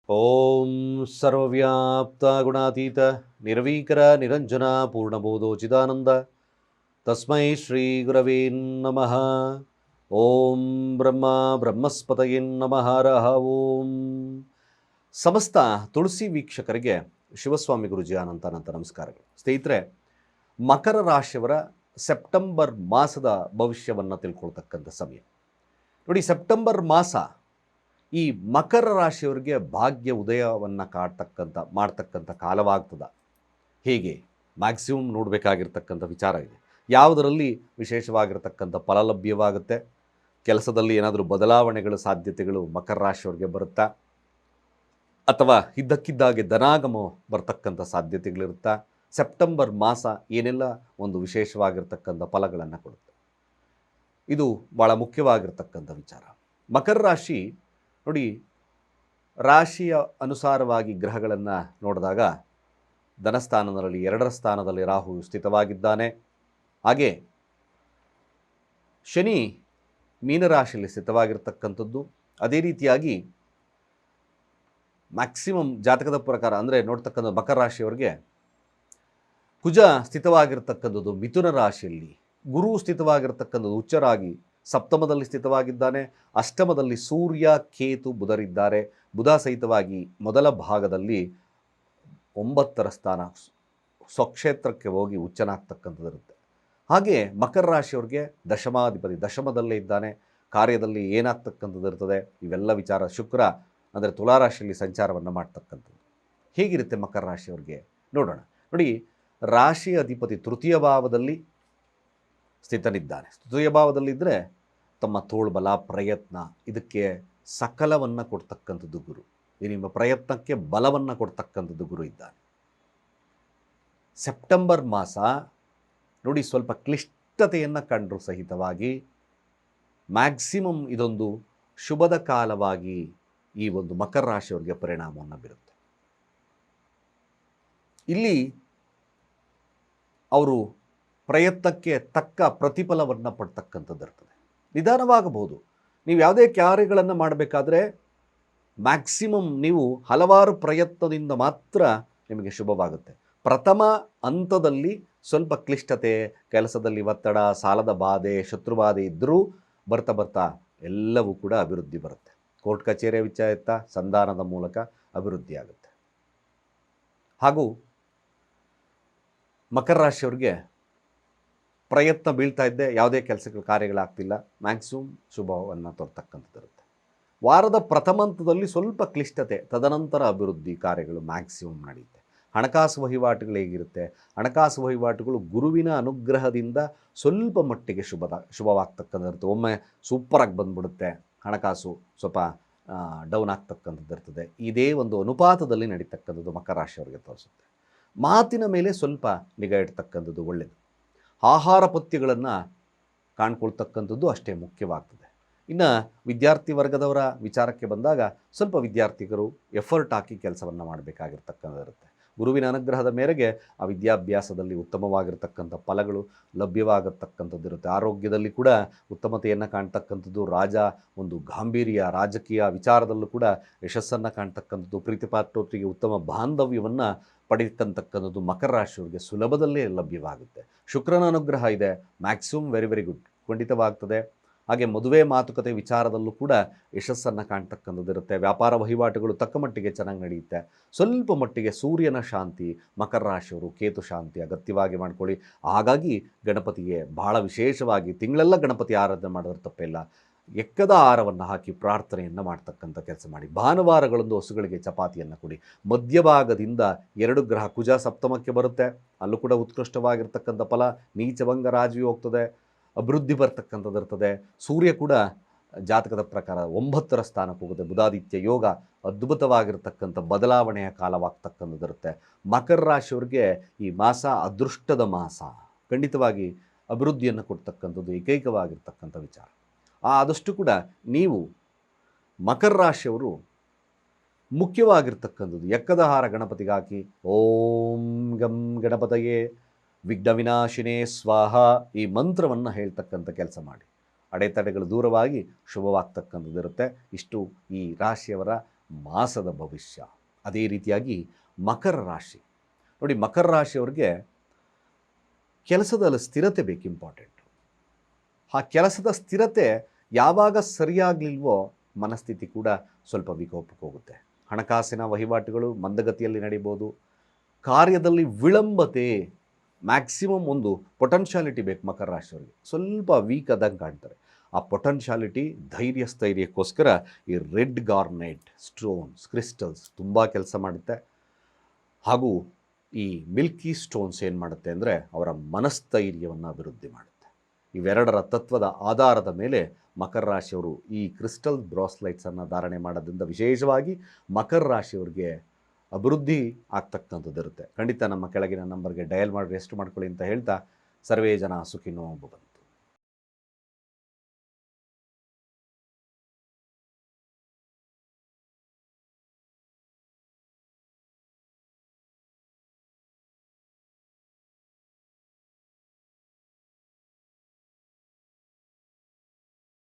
ಓಂ ಸರ್ವವ್ಯಾಪ್ತ ಗುಣಾತೀತ ನಿರ್ವೀಕರ ನಿರಂಜನ ಪೂರ್ಣಬೋಧೋಚಿದಾನಂದ ತಸ್ಮೈ ಶ್ರೀ ಗುರವೇ ನಮಃ. ಓಂ ಬ್ರಹ್ಮ ಬ್ರಹ್ಮಸ್ಪತಯೇ ನಮಃ ರಹ ಓಂ. ಸಮಸ್ತ ತುಳಸಿ ವೀಕ್ಷಕರಿಗೆ ಶಿವಸ್ವಾಮಿ ಗುರುಜಿ ಅನಂತ ನಮಸ್ಕಾರಗಳು. ಸ್ನೇಹಿತರೆ, ಮಕರ ರಾಶಿಯವರ ಸೆಪ್ಟೆಂಬರ್ ಮಾಸದ ಭವಿಷ್ಯವನ್ನು ತಿಳ್ಕೊಳ್ತಕ್ಕಂಥ ಸಮಯ ನೋಡಿ. ಸೆಪ್ಟೆಂಬರ್ ಮಾಸ ಈ ಮಕರ ರಾಶಿಯವರಿಗೆ ಭಾಗ್ಯ ಉದಯವನ್ನು ಮಾಡ್ತಕ್ಕಂಥ ಕಾಲವಾಗ್ತದ. ಹೇಗೆ ಮ್ಯಾಕ್ಸಿಮಮ್ ನೋಡಬೇಕಾಗಿರ್ತಕ್ಕಂಥ ವಿಚಾರ ಇದೆ. ಯಾವುದರಲ್ಲಿ ವಿಶೇಷವಾಗಿರ್ತಕ್ಕಂಥ ಫಲ ಲಭ್ಯವಾಗುತ್ತೆ, ಕೆಲಸದಲ್ಲಿ ಏನಾದರೂ ಬದಲಾವಣೆಗಳು ಸಾಧ್ಯತೆಗಳು ಮಕರ ರಾಶಿಯವರಿಗೆ ಬರುತ್ತಾ, ಅಥವಾ ಇದ್ದಕ್ಕಿದ್ದಾಗೆ ಧನಾಗಮ ಬರ್ತಕ್ಕಂಥ ಸಾಧ್ಯತೆಗಳಿರುತ್ತಾ, ಸೆಪ್ಟೆಂಬರ್ ಮಾಸ ಏನೆಲ್ಲ ಒಂದು ವಿಶೇಷವಾಗಿರ್ತಕ್ಕಂಥ ಫಲಗಳನ್ನು ಕೊಡುತ್ತೆ. ಇದು ಭಾಳ ಮುಖ್ಯವಾಗಿರ್ತಕ್ಕಂಥ ವಿಚಾರ. ಮಕರ ರಾಶಿ ನೋಡಿ, ರಾಶಿಯ ಅನುಸಾರವಾಗಿ ಗ್ರಹಗಳನ್ನು ನೋಡಿದಾಗ ಧನಸ್ಥಾನದಲ್ಲಿ 2ರ ಸ್ಥಾನದಲ್ಲಿ ರಾಹು ಸ್ಥಿತವಾಗಿದ್ದಾನೆ. ಹಾಗೆ ಶನಿ ಮೀನರಾಶಿಯಲ್ಲಿ ಸ್ಥಿತವಾಗಿರ್ತಕ್ಕಂಥದ್ದು. ಅದೇ ರೀತಿಯಾಗಿ ಮ್ಯಾಕ್ಸಿಮಮ್ ಜಾತಕದ ಪ್ರಕಾರ ಅಂದರೆ ನೋಡ್ತಕ್ಕಂಥ ಮಕರ ರಾಶಿಯವರಿಗೆ ಕುಜ ಸ್ಥಿತವಾಗಿರ್ತಕ್ಕಂಥದ್ದು ಮಿಥುನ ರಾಶಿಯಲ್ಲಿ, ಗುರು ಸ್ಥಿತವಾಗಿರ್ತಕ್ಕಂಥದ್ದು ಉಚ್ಚರಾಗಿ ಸಪ್ತಮದಲ್ಲಿ ಸ್ಥಿತವಾಗಿದ್ದಾನೆ. ಅಷ್ಟಮದಲ್ಲಿ ಸೂರ್ಯ ಕೇತು ಬುಧರಿದ್ದಾರೆ. ಬುಧ ಸಹಿತವಾಗಿ ಮೊದಲ ಭಾಗದಲ್ಲಿ 9ರ ಸ್ಥಾನ ಸ್ವಕ್ಷೇತ್ರಕ್ಕೆ ಹೋಗಿ ಉಚ್ಚನಾಗ್ತಕ್ಕಂಥದ್ದಿರುತ್ತೆ. ಹಾಗೆ ಮಕರ ರಾಶಿಯವ್ರಿಗೆ ದಶಮಾಧಿಪತಿ ದಶಮದಲ್ಲೇ ಇದ್ದಾನೆ. ಕಾರ್ಯದಲ್ಲಿ ಏನಾಗ್ತಕ್ಕಂಥದ್ದು ಇರ್ತದೆ, ಇವೆಲ್ಲ ವಿಚಾರ. ಶುಕ್ರ ಅಂದರೆ ತುಲಾರಾಶಿಯಲ್ಲಿ ಸಂಚಾರವನ್ನು ಮಾಡ್ತಕ್ಕಂಥದ್ದು. ಹೇಗಿರುತ್ತೆ ಮಕರ ರಾಶಿಯವ್ರಿಗೆ ನೋಡೋಣ. ನೋಡಿ, ರಾಶಿ ಅಧಿಪತಿ ತೃತೀಯ ಭಾವದಲ್ಲಿ ಸ್ಥಿತನಿದ್ದಾನೆ. ತೃತೀಯ ಭಾವದಲ್ಲಿದ್ದರೆ ತಮ್ಮ ತೋಳ್ಬಲ ಪ್ರಯತ್ನ ಇದಕ್ಕೆ ಸಕಲವನ್ನು ಕೊಡ್ತಕ್ಕಂಥದ್ದು ಗುರು. ಈ ನಿಮ್ಮ ಪ್ರಯತ್ನಕ್ಕೆ ಬಲವನ್ನು ಕೊಡ್ತಕ್ಕಂಥದ್ದು ಗುರು ಇದ್ದಾನೆ. ಸೆಪ್ಟೆಂಬರ್ ಮಾಸ ನೋಡಿ, ಸ್ವಲ್ಪ ಕ್ಲಿಷ್ಟತೆಯನ್ನು ಕಂಡರೂ ಸಹಿತವಾಗಿ ಮ್ಯಾಕ್ಸಿಮಮ್ ಇದೊಂದು ಶುಭದ ಕಾಲವಾಗಿ ಈ ಒಂದು ಮಕರ ರಾಶಿಯವರಿಗೆ ಪರಿಣಾಮವನ್ನು ಬೀರುತ್ತೆ. ಇಲ್ಲಿ ಅವರು ಪ್ರಯತ್ನಕ್ಕೆ ತಕ್ಕ ಪ್ರತಿಫಲವನ್ನು ಪಡ್ತಕ್ಕಂಥದ್ದು ಇರ್ತದೆ. ನಿಧಾನವಾಗಬಹುದು. ನೀವು ಯಾವುದೇ ಕಾರ್ಯಗಳನ್ನು ಮಾಡಬೇಕಾದ್ರೆ ಮ್ಯಾಕ್ಸಿಮಮ್ ನೀವು ಹಲವಾರು ಪ್ರಯತ್ನದಿಂದ ಮಾತ್ರ ನಿಮಗೆ ಶುಭವಾಗುತ್ತೆ. ಪ್ರಥಮ ಹಂತದಲ್ಲಿ ಸ್ವಲ್ಪ ಕ್ಲಿಷ್ಟತೆ, ಕೆಲಸದಲ್ಲಿ ಒತ್ತಡ, ಸಾಲದ ಬಾಧೆ, ಶತ್ರುಬಾಧೆ ಇದ್ದರೂ ಬರ್ತಾ ಎಲ್ಲವೂ ಕೂಡ ಅಭಿವೃದ್ಧಿ ಬರುತ್ತೆ. ಕೋರ್ಟ್ ಕಚೇರಿಯ ವಿಚಾರ ಸಂಧಾನದ ಮೂಲಕ ಅಭಿವೃದ್ಧಿ ಆಗುತ್ತೆ. ಹಾಗೂ ಮಕರ ರಾಶಿಯವರಿಗೆ ಪ್ರಯತ್ನ ಬೀಳ್ತಾ ಇದ್ದೆ, ಯಾವುದೇ ಕೆಲಸಗಳು ಕಾರ್ಯಗಳಾಗ್ತಿಲ್ಲ, ಮ್ಯಾಕ್ಸಿಮಮ್ ಶುಭವನ್ನು ತರ್ತಕ್ಕಂಥದ್ದಿರುತ್ತೆ. ವಾರದ ಪ್ರಥಮ ಹಂತದಲ್ಲಿ ಸ್ವಲ್ಪ ಕ್ಲಿಷ್ಟತೆ, ತದನಂತರ ಅಭಿವೃದ್ಧಿ ಕಾರ್ಯಗಳು ಮ್ಯಾಕ್ಸಿಮಮ್ ನಡೆಯುತ್ತೆ. ಹಣಕಾಸು ವಹಿವಾಟುಗಳು ಹೇಗಿರುತ್ತೆ? ಹಣಕಾಸು ವಹಿವಾಟುಗಳು ಗುರುವಿನ ಅನುಗ್ರಹದಿಂದ ಸ್ವಲ್ಪ ಮಟ್ಟಿಗೆ ಶುಭವಾಗ್ತಕ್ಕಂಥದ್ದು. ಒಮ್ಮೆ ಸೂಪರಾಗಿ ಬಂದ್ಬಿಡುತ್ತೆ, ಹಣಕಾಸು ಸ್ವಲ್ಪ ಡೌನ್ ಆಗ್ತಕ್ಕಂಥದ್ದಿರ್ತದೆ. ಇದೇ ಒಂದು ಅನುಪಾತದಲ್ಲಿ ನಡೀತಕ್ಕಂಥದ್ದು ಮಕರ ರಾಶಿಯವರಿಗೆ ತೋರಿಸುತ್ತೆ. ಮಾತಿನ ಮೇಲೆ ಸ್ವಲ್ಪ ನಿಗಾ ಇಡ್ತಕ್ಕಂಥದ್ದು ಒಳ್ಳೆಯದು. ಆಹಾರ ಪಥ್ಯಗಳನ್ನು ಕಾಣ್ಕೊಳ್ತಕ್ಕಂಥದ್ದು ಅಷ್ಟೇ ಮುಖ್ಯವಾಗ್ತದೆ. ಇನ್ನು ವಿದ್ಯಾರ್ಥಿ ವರ್ಗದವರ ವಿಚಾರಕ್ಕೆ ಬಂದಾಗ ಸ್ವಲ್ಪ ವಿದ್ಯಾರ್ಥಿಗಳು ಎಫರ್ಟ್ ಹಾಕಿ ಕೆಲಸವನ್ನು ಮಾಡಬೇಕಾಗಿರ್ತಕ್ಕಂಥದ್ದಿರುತ್ತೆ. ಗುರುವಿನ ಅನುಗ್ರಹದ ಮೇರೆಗೆ ಆ ವಿದ್ಯಾಭ್ಯಾಸದಲ್ಲಿ ಉತ್ತಮವಾಗಿರ್ತಕ್ಕಂಥ ಫಲಗಳು ಲಭ್ಯವಾಗತಕ್ಕಂಥದ್ದಿರುತ್ತೆ. ಆರೋಗ್ಯದಲ್ಲಿ ಕೂಡ ಉತ್ತಮತೆಯನ್ನು ಕಾಣ್ತಕ್ಕಂಥದ್ದು. ಒಂದು ಗಾಂಭೀರ್ಯ ರಾಜಕೀಯ ವಿಚಾರದಲ್ಲೂ ಕೂಡ ಯಶಸ್ಸನ್ನು ಕಾಣ್ತಕ್ಕಂಥದ್ದು. ಪ್ರೀತಿಪಾತ್ರೊಟ್ಟಿಗೆ ಉತ್ತಮ ಬಾಂಧವ್ಯವನ್ನು ಪಡೆಯತಕ್ಕಂಥದ್ದು ಮಕರ ರಾಶಿಯವರಿಗೆ ಸುಲಭದಲ್ಲೇ ಲಭ್ಯವಾಗುತ್ತೆ. ಶುಕ್ರನ ಅನುಗ್ರಹ ಇದೆ, ಮ್ಯಾಕ್ಸಿಮಮ್ ವೆರಿ ಗುಡ್, ಖಂಡಿತವಾಗ್ತದೆ. ಹಾಗೆ ಮದುವೆ ಮಾತುಕತೆ ವಿಚಾರದಲ್ಲೂ ಕೂಡ ಯಶಸ್ಸನ್ನು ಕಾಣ್ತಕ್ಕಂಥದ್ದಿರುತ್ತೆ. ವ್ಯಾಪಾರ ವಹಿವಾಟುಗಳು ತಕ್ಕ ಮಟ್ಟಿಗೆ ಚೆನ್ನಾಗಿ ನಡೆಯುತ್ತೆ. ಸ್ವಲ್ಪ ಮಟ್ಟಿಗೆ ಸೂರ್ಯನ ಶಾಂತಿ ಮಕರ ರಾಶಿಯವರು ಕೇತು ಶಾಂತಿ ಅಗತ್ಯವಾಗಿ ಮಾಡ್ಕೊಳ್ಳಿ. ಹಾಗಾಗಿ ಗಣಪತಿಗೆ ಭಾಳ ವಿಶೇಷವಾಗಿ ತಿಂಗಳೆಲ್ಲ ಗಣಪತಿ ಆರಾಧನೆ ಮಾಡೋದ್ರ ತಪ್ಪಿಲ್ಲ. ಎಕ್ಕದ ಆಹಾರವನ್ನು ಹಾಕಿ ಪ್ರಾರ್ಥನೆಯನ್ನು ಮಾಡ್ತಕ್ಕಂಥ ಕೆಲಸ ಮಾಡಿ. ಭಾನುವಾರಗಳೊಂದು ಹಸುಗಳಿಗೆ ಚಪಾತಿಯನ್ನು ಕೊಡಿ. ಮಧ್ಯಭಾಗದಿಂದ 2 ಗ್ರಹ, ಕುಜ ಸಪ್ತಮಕ್ಕೆ ಬರುತ್ತೆ, ಅಲ್ಲೂ ಕೂಡ ಉತ್ಕೃಷ್ಟವಾಗಿರ್ತಕ್ಕಂಥ ಫಲ. ನೀಚಭಂಗ ರಾಜವಿ ಹೋಗ್ತದೆ, ಅಭಿವೃದ್ಧಿ ಬರ್ತಕ್ಕಂಥದ್ದು ಇರ್ತದೆ. ಸೂರ್ಯ ಕೂಡ ಜಾತಕದ ಪ್ರಕಾರ 9ರ ಸ್ಥಾನಕ್ಕೆ ಹೋಗುತ್ತೆ. ಬುಧಾದಿತ್ಯ ಯೋಗ, ಅದ್ಭುತವಾಗಿರ್ತಕ್ಕಂಥ ಬದಲಾವಣೆಯ ಕಾಲವಾಗ್ತಕ್ಕಂಥದ್ದಿರುತ್ತೆ. ಮಕರ ರಾಶಿಯವರಿಗೆ ಈ ಮಾಸ ಅದೃಷ್ಟದ ಮಾಸ, ಖಂಡಿತವಾಗಿ ಅಭಿವೃದ್ಧಿಯನ್ನು ಕೊಡ್ತಕ್ಕಂಥದ್ದು ಏಕೈಕವಾಗಿರ್ತಕ್ಕಂಥ ವಿಚಾರ. ಆದಷ್ಟು ಕೂಡ ನೀವು ಮಕರ ರಾಶಿಯವರು ಮುಖ್ಯವಾಗಿರ್ತಕ್ಕಂಥದ್ದು ಎಕ್ಕದಹಾರ ಗಣಪತಿಗೆ ಹಾಕಿ ಓಂ ಗಂ ಗಣಪತಯೇ ವಿಘ್ನ ವಿನಾಶಿನೇ ಸ್ವಾಹ ಈ ಮಂತ್ರವನ್ನು ಹೇಳ್ತಕ್ಕಂಥ ಕೆಲಸ ಮಾಡಿ. ಅಡೆತಡೆಗಳು ದೂರವಾಗಿ ಶುಭವಾಗ್ತಕ್ಕಂಥದ್ದಿರುತ್ತೆ. ಇಷ್ಟು ಈ ರಾಶಿಯವರ ಮಾಸದ ಭವಿಷ್ಯ. ಅದೇ ರೀತಿಯಾಗಿ ಮಕರ ರಾಶಿ ನೋಡಿ, ಮಕರ ರಾಶಿಯವ್ರಿಗೆ ಕೆಲಸದಲ್ಲಿ ಸ್ಥಿರತೆ ಬೇಕು, ಇಂಪಾರ್ಟೆಂಟ್. ಆ ಕೆಲಸದ ಸ್ಥಿರತೆ ಯಾವಾಗ ಸರಿಯಾಗಲಿಲ್ವೋ ಮನಸ್ಥಿತಿ ಕೂಡ ಸ್ವಲ್ಪ ವಿಕೋಪಕ್ಕೆ ಹೋಗುತ್ತೆ. ಹಣಕಾಸಿನ ವಹಿವಾಟುಗಳು ಮಂದಗತಿಯಲ್ಲಿ ನಡೀಬೋದು. ಕಾರ್ಯದಲ್ಲಿ ವಿಳಂಬತೆ, ಮ್ಯಾಕ್ಸಿಮಮ್ ಒಂದು ಪೊಟೆನ್ಷಿಯಾಲಿಟಿ ಬೇಕು ಮಕರ ರಾಶಿಯವರಿಗೆ, ಸ್ವಲ್ಪ ವೀಕ್ ಆದಂಗೆ ಕಾಣ್ತಾರೆ. ಆ ಪೊಟೆನ್ಷಿಯಾಲಿಟಿ, ಧೈರ್ಯ ಸ್ಥೈರ್ಯಕ್ಕೋಸ್ಕರ ಈ ರೆಡ್ ಗಾರ್ನೆಟ್ ಸ್ಟೋನ್ಸ್, ಕ್ರಿಸ್ಟಲ್ಸ್ ತುಂಬ ಕೆಲಸ ಮಾಡುತ್ತೆ. ಹಾಗೂ ಈ ಮಿಲ್ಕಿ ಸ್ಟೋನ್ಸ್ ಏನು ಮಾಡುತ್ತೆ ಅಂದರೆ ಅವರ ಮನಸ್ಥೈರ್ಯವನ್ನು ಅಭಿವೃದ್ಧಿ ಮಾಡುತ್ತೆ. ಇವೆರಡರ ತತ್ವದ ಆಧಾರದ ಮೇಲೆ ಮಕರ ರಾಶಿಯವರು ಈ ಕ್ರಿಸ್ಟಲ್ ಬ್ರಾಸ್ಲೈಟ್ಸನ್ನು ಧಾರಣೆ ಮಾಡೋದ್ರಿಂದ ವಿಶೇಷವಾಗಿ ಮಕರ ರಾಶಿಯವರಿಗೆ ಅಭಿವೃದ್ಧಿ ಆಗ್ತಕ್ಕಂಥದ್ದು ಇರುತ್ತೆ. ಖಂಡಿತ ನಮ್ಮ ಕೆಳಗಿನ ನಂಬರ್ಗೆ ಡಯಲ್ ಮಾಡಿ ರೆಸ್ಟ್ ಮಾಡ್ಕೊಳ್ಳಿ ಅಂತ ಹೇಳ್ತಾ, ಸರ್ವೇ ಜನ ಸುಖಿನೋ ಭವಂತು.